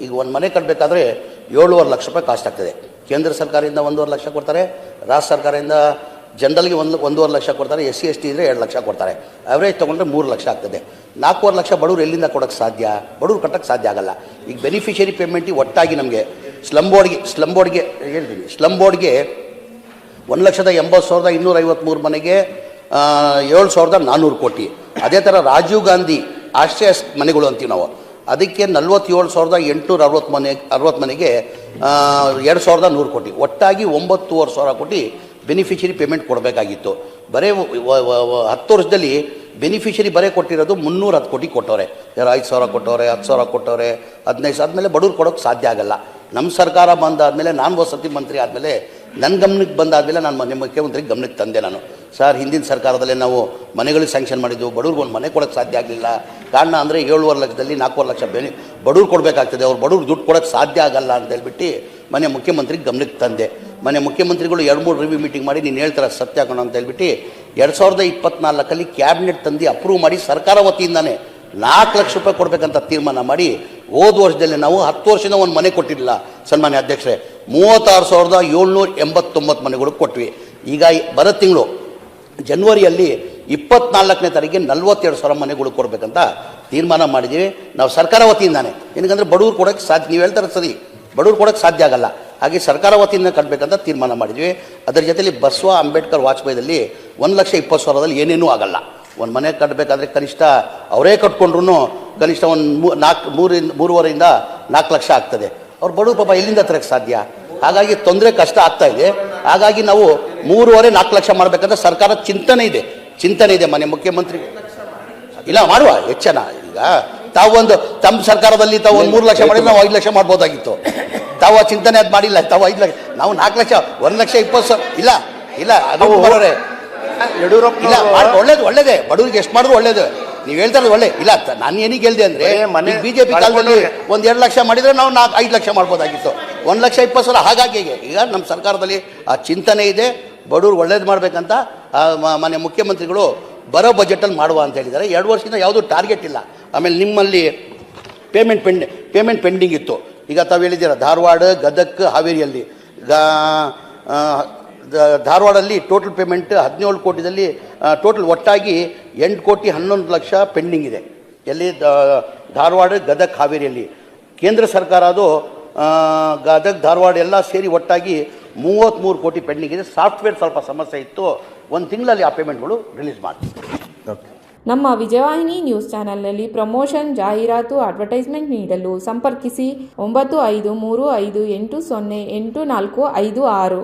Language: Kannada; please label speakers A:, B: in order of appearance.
A: ಈಗ ಒಂದು ಮನೆ ಕಟ್ಟಬೇಕಾದ್ರೆ 7.5 ಲಕ್ಷ ರೂಪಾಯಿ ಕಾಸ್ಟ್ ಆಗ್ತದೆ. ಕೇಂದ್ರ ಸರ್ಕಾರದಿಂದ 1.5 ಲಕ್ಷ ಕೊಡ್ತಾರೆ, ರಾಜ್ಯ ಸರ್ಕಾರದಿಂದ ಜನರಲ್ಗೆ 1.5 ಲಕ್ಷ ಕೊಡ್ತಾರೆ, SC ST ಇದ್ದರೆ 2 ಲಕ್ಷ ಕೊಡ್ತಾರೆ. ಅವರೇಜ್ ತೊಗೊಂಡ್ರೆ 3 ಲಕ್ಷ ಆಗ್ತದೆ. 4.5 ಲಕ್ಷ ಬಡವರು ಎಲ್ಲಿಂದ ಕೊಡೋಕ್ಕೆ ಸಾಧ್ಯ? ಬಡವರು ಕಟ್ಟೋಕ್ಕೆ ಸಾಧ್ಯ ಆಗಲ್ಲ. ಈಗ ಬೆನಿಫಿಷರಿ ಪೇಮೆಂಟಿಗೆ ಒಟ್ಟಾಗಿ ನಮಗೆ ಸ್ಲಮ್ ಬೋರ್ಡ್ಗೆ ಹೇಳ್ತೀನಿ, ಸ್ಲಮ್ ಬೋರ್ಡ್ಗೆ 1,80,253 ಮನೆಗೆ 7,400 ಕೋಟಿ. ಅದೇ ಥರ ರಾಜೀವ್ ಗಾಂಧಿ ಆಶ್ರಯ ಮನೆಗಳು ಅಂತೀವಿ ನಾವು, ಅದಕ್ಕೆ 47,860 ಮನೆಗೆ 2,100 ಕೋಟಿ, ಒಟ್ಟಾಗಿ 9,500 ಕೋಟಿ ಬೆನಿಫಿಷರಿ ಪೇಮೆಂಟ್ ಕೊಡಬೇಕಾಗಿತ್ತು. ಬರೀ 10 ವರ್ಷದಲ್ಲಿ ಬೆನಿಫಿಷರಿ ಬರೀ ಕೊಟ್ಟಿರೋದು 310 ಕೋಟಿ ಕೊಟ್ಟವ್ರೆ. 5,000 ಕೊಟ್ಟವ್ರೆ, 10,000 ಕೊಟ್ಟವ್ರೆ, 15,000 ಆದಮೇಲೆ ಬಡವ್ರು ಕೊಡೋಕ್ಕೆ ಸಾಧ್ಯ ಆಗಲ್ಲ. ನಮ್ಮ ಸರ್ಕಾರ ಬಂದಾದಮೇಲೆ, ನಾನು ವಸತಿ ಮಂತ್ರಿ ಆದಮೇಲೆ, ನನ್ನ ಗಮನಕ್ಕೆ ಬಂದಾದಮೇಲೆ ನಾನು ಮನೆ ಮುಖ್ಯಮಂತ್ರಿ ಗಮನಕ್ಕೆ ತಂದೆ. ನಾನು ಸರ್, ಹಿಂದಿನ ಸರ್ಕಾರದಲ್ಲೇ ನಾವು ಮನೆಗಳಿಗೆ ಸ್ಯಾಂಕ್ಷನ್ ಮಾಡಿದ್ದು, ಬಡವ್ರಿಗೆ ಒಂದು ಮನೆ ಕೊಡೋಕ್ಕೆ ಸಾಧ್ಯ ಆಗಲಿಲ್ಲ. ಕಾರಣ ಅಂದರೆ 7.5 ಲಕ್ಷದಲ್ಲಿ 4.5 ಲಕ್ಷ ಬಡವ್ರು ಕೊಡಬೇಕಾಗ್ತದೆ, ಅವ್ರು ಬಡವ್ರು ದುಡ್ಡು ಕೊಡೋಕ್ಕೆ ಸಾಧ್ಯ ಆಗಲ್ಲ ಅಂತ ಹೇಳ್ಬಿಟ್ಟು ಮನೆ ಮುಖ್ಯಮಂತ್ರಿಗೆ ಗಮನಕ್ಕೆ ತಂದೆ. ಮನೆ ಮುಖ್ಯಮಂತ್ರಿಗಳು 2-3 ರಿವ್ಯೂ ಮೀಟಿಂಗ್ ಮಾಡಿ ನೀನು ಹೇಳ್ತಾರೆ ಸತ್ಯ ಹಾಕೋಣ ಅಂತ ಹೇಳ್ಬಿಟ್ಟು 2024 ಕ್ಯಾಬಿನೆಟ್ ತಂದು ಅಪ್ರೂವ್ ಮಾಡಿ ಸರ್ಕಾರ ವತಿಯಿಂದಾನೆ 4 ಲಕ್ಷ ರೂಪಾಯಿ ಕೊಡಬೇಕಂತ ತೀರ್ಮಾನ ಮಾಡಿ, ಹೋದ ವರ್ಷದಲ್ಲಿ ನಾವು 10 ವರ್ಷದಿಂದ ಒಂದು ಮನೆ ಕೊಟ್ಟಿರಲಿಲ್ಲ ಸನ್ಮಾನ್ಯ ಅಧ್ಯಕ್ಷರೇ, 36,789 ಮನೆಗಳು ಕೊಟ್ವಿ. ಈಗ ಬರೋ ತಿಂಗಳು ಜನವರಿಯಲ್ಲಿ 24ನೇ ತಾರೀಕಿಗೆ 42,000 ಮನೆಗಳು ಕೊಡಬೇಕಂತ ತೀರ್ಮಾನ ಮಾಡಿದ್ದೀವಿ ನಾವು ಸರ್ಕಾರ ವತಿಯಿಂದಾನೆ. ಏನಕ್ಕಂದರೆ ಬಡವ್ರು ಕೊಡೋಕ್ಕೆ ಸಾಧ್ಯ, ನೀವು ಹೇಳ್ತಾರೆ ಸರಿ, ಬಡವ್ರು ಕೊಡೋಕ್ಕೆ ಸಾಧ್ಯ ಆಗಲ್ಲ. ಹಾಗೆ ಸರ್ಕಾರ ವತಿಯಿಂದ ಕಟ್ಟಬೇಕಂತ ತೀರ್ಮಾನ ಮಾಡಿದ್ವಿ. ಅದರ ಜೊತೆಲಿ ಬಸವ ಅಂಬೇಡ್ಕರ್ ವಾಜಪೇಯಿದಲ್ಲಿ 1,20,000 ಏನೇನೂ ಆಗಲ್ಲ. ಒಂದು ಮನೆ ಕಟ್ಟಬೇಕಾದ್ರೆ ಕನಿಷ್ಠ ಅವರೇ ಕಟ್ಕೊಂಡ್ರು ಕನಿಷ್ಠ ಒಂದು 3.5 ರಿಂದ 4 ಲಕ್ಷ ಆಗ್ತದೆ. ಅವ್ರು ಬಡವ್ರು ಪಾಪ ಎಲ್ಲಿಂದ ತರಕ್ಕೆ ಸಾಧ್ಯ? ಹಾಗಾಗಿ ತೊಂದರೆ ಕಷ್ಟ ಆಗ್ತಾ ಇದೆ. ಹಾಗಾಗಿ ನಾವು 3.5-4 ಲಕ್ಷ ಮಾಡಬೇಕಂತ ಸರ್ಕಾರ ಚಿಂತನೆ ಇದೆ. ಮನೆ ಮುಖ್ಯಮಂತ್ರಿ ಇಲ್ಲ ಮಾಡುವ ಹೆಚ್ಚನ. ಈಗ ತಾವು ತಮ್ಮ ಸರ್ಕಾರದಲ್ಲಿ ತಾವು 3 ಲಕ್ಷ ಮಾಡಿದ್ರೆ ನಾವು 5 ಲಕ್ಷ ಮಾಡ್ಬೋದಾಗಿತ್ತು. ತಾವು ಆ ಚಿಂತನೆ ಅದು ಮಾಡಿಲ್ಲ. ತಾವು 5 ಲಕ್ಷ, ನಾವು 4 ಲಕ್ಷ, 1,20,000 ಇಲ್ಲ ಅದು ಬರೋರೆ ಯಡಿಯೂರಪ್ಪ ಇಲ್ಲ. ಒಳ್ಳೇದೇ ಬಡವರಿಗೆ ಎಷ್ಟು ಮಾಡಿದ್ರು ಒಳ್ಳೇದು. ನೀವು ಹೇಳ್ತಾರೆ ಒಳ್ಳೆ ಇಲ್ಲ. ನಾನು ಏನಿಗೆ ಹೇಳಿದೆ ಅಂದರೆ, BJP ಕಾಲದಲ್ಲಿ 1-2 ಲಕ್ಷ ಮಾಡಿದರೆ ನಾವು 5 ಲಕ್ಷ ಮಾಡ್ಬೋದಾಗಿತ್ತು, 1,20,000. ಹಾಗಾಗಿ ಈಗ ನಮ್ಮ ಸರ್ಕಾರದಲ್ಲಿ ಆ ಚಿಂತನೆ ಇದೆ, ಬಡವ್ರು ಒಳ್ಳೇದು ಮಾಡಬೇಕಂತ ಮನೆ ಮುಖ್ಯಮಂತ್ರಿಗಳು ಬರೋ ಬಜೆಟಲ್ಲಿ ಮಾಡುವ ಅಂತ ಹೇಳಿದ್ದಾರೆ. 2 ವರ್ಷದಿಂದ ಯಾವುದೂ ಟಾರ್ಗೆಟ್ ಇಲ್ಲ. ಆಮೇಲೆ ನಿಮ್ಮಲ್ಲಿ ಪೇಮೆಂಟ್ ಪೆಂಡಿಂಗ್ ಇತ್ತು. ಈಗ ತಾವು ಹೇಳಿದ್ದೀರ ಧಾರವಾಡ, ಗದಗ, ಹಾವೇರಿಯಲ್ಲಿ. ಧಾರವಾಡಲ್ಲಿ ಟೋಟಲ್ ಪೇಮೆಂಟ್ 17 ಕೋಟಿದಲ್ಲಿ ಟೋಟಲ್ ಒಟ್ಟಾಗಿ 8,11 ಲಕ್ಷ ಪೆಂಡಿಂಗ್ ಇದೆ. ಎಲ್ಲಿ? ಧಾರವಾಡ, ಗದಗ, ಹಾವೇರಿಯಲ್ಲಿ. ಕೇಂದ್ರ ಸರ್ಕಾರ ಅದು ಗದಗ, ಧಾರವಾಡ ಎಲ್ಲ ಸೇರಿ ಒಟ್ಟಾಗಿ 33 ಕೋಟಿ ಪೆಂಡಿಂಗ್ ಇದೆ. ಸಾಫ್ಟ್ವೇರ್ ಸ್ವಲ್ಪ ಸಮಸ್ಯೆ ಇತ್ತು, 1 ತಿಂಗಳಲ್ಲಿ ಆ ಪೇಮೆಂಟ್ಗಳು ರಿಲೀಸ್ ಮಾಡ್ತೀವಿ.
B: ನಮ್ಮ ವಿಜಯವಾಹಿನಿ ನ್ಯೂಸ್ ಚಾನೆಲ್ನಲ್ಲಿ ಪ್ರಮೋಷನ್, ಜಾಹೀರಾತು, ಅಡ್ವರ್ಟೈಸ್ಮೆಂಟ್ ನೀಡಲು ಸಂಪರ್ಕಿಸಿ 9535808456.